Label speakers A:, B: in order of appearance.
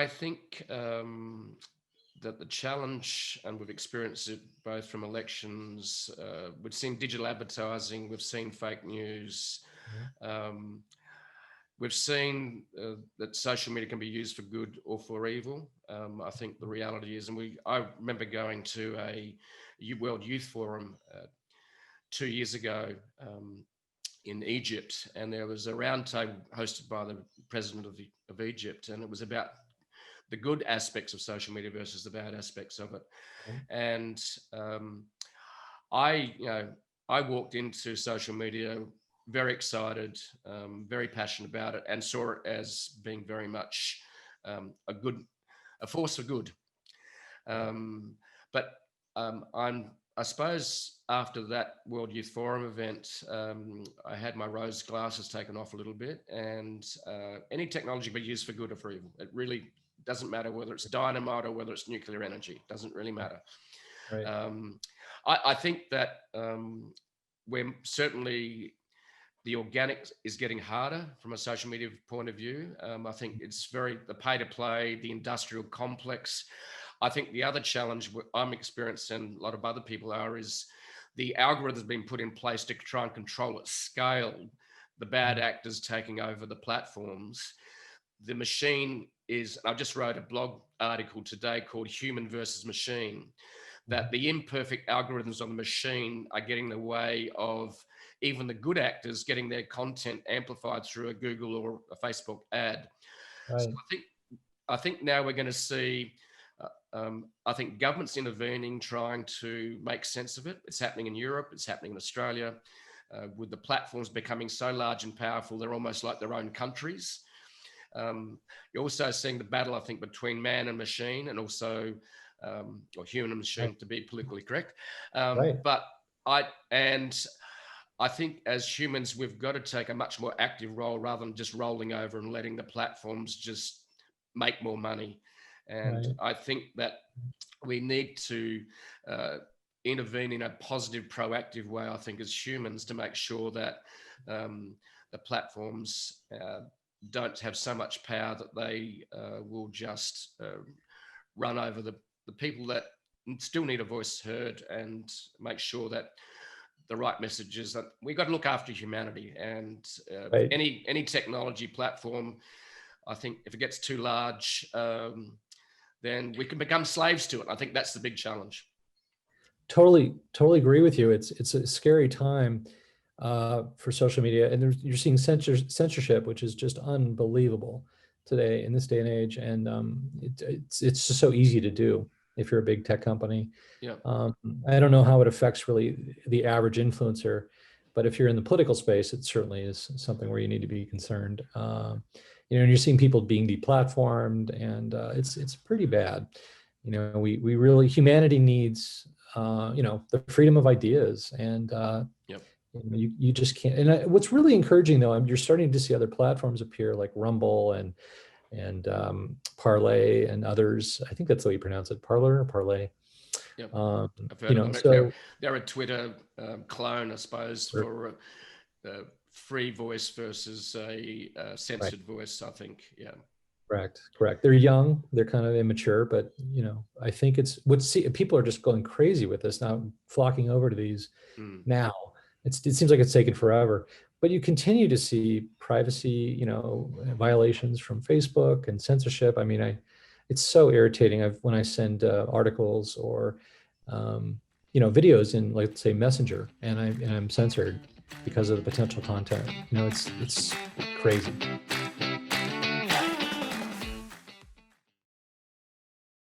A: I think that the challenge, and we've experienced it both from elections, we've seen digital advertising, we've seen fake news, um, we've seen that social media can be used for good or for evil. I think the reality is, and I remember going to a World Youth Forum 2 years ago in Egypt, and there was a roundtable hosted by the president of Egypt, and it was about the good aspects of social media versus the bad aspects of it. And I, I walked into social media very excited, very passionate about it, and saw it as being very much a force for good. But I suppose after that World Youth Forum event, I had my rose glasses taken off a little bit, and any technology can be used for good or for evil. It really doesn't matter whether it's dynamite or whether it's nuclear energy. It doesn't really matter.
B: Right.
A: I think that we're certainly, the organic is getting harder from a social media point of view. I think it's the pay to play, the industrial complex. I think the other challenge I'm experiencing, and a lot of other people are, is the algorithms being put in place to try and control at scale, the bad actors taking over the platforms. The machine is, I just wrote a blog article today called Human versus Machine, that the imperfect algorithms on the machine are getting in the way of even the good actors getting their content amplified through a Google or a Facebook ad.
B: Right.
A: So I think now we're going to see, I think governments intervening, trying to make sense of it. It's happening in Europe, it's happening in Australia, with the platforms becoming so large and powerful, they're almost like their own countries. You're also seeing the battle, I think, between man and machine, and also, or human and machine, to be politically correct. But I think as humans, we've got to take a much more active role rather than just rolling over and letting the platforms just make more money. And I think that we need to intervene in a positive, proactive way, I think, as humans, to make sure that the platforms don't have so much power that they will just run over the people that still need a voice heard, and make sure that the right messages, that we've got to look after humanity. And any technology platform, I think if it gets too large, then we can become slaves to it. I think that's the big challenge.
B: Totally agree with you. It's a scary time for social media, and you're seeing censorship, which is just unbelievable today in this day and age. And it's just so easy to do if you're a big tech company.
A: Yeah.
B: I don't know how it affects really the average influencer, but if you're in the political space, it certainly is something where you need to be concerned. And you're seeing people being deplatformed, and it's pretty bad. We really, humanity needs the freedom of ideas, and you just can't. And what's really encouraging, though, you're starting to see other platforms appear, like Rumble and Parlay and others. I think that's the way you pronounce it, Parler or Parlay.
A: Yep. I've heard of them. So they're a Twitter clone, I suppose, for free voice versus a censored voice, I think. Yeah.
B: Correct. They're young, they're kind of immature, but I think people are just going crazy with this now, flocking over to these now. It seems like it's taken forever, but you continue to see privacy, violations from Facebook and censorship. I mean, it's so irritating. When I send articles or videos in, let's say, Messenger, and I'm censored because of the potential content. It's crazy.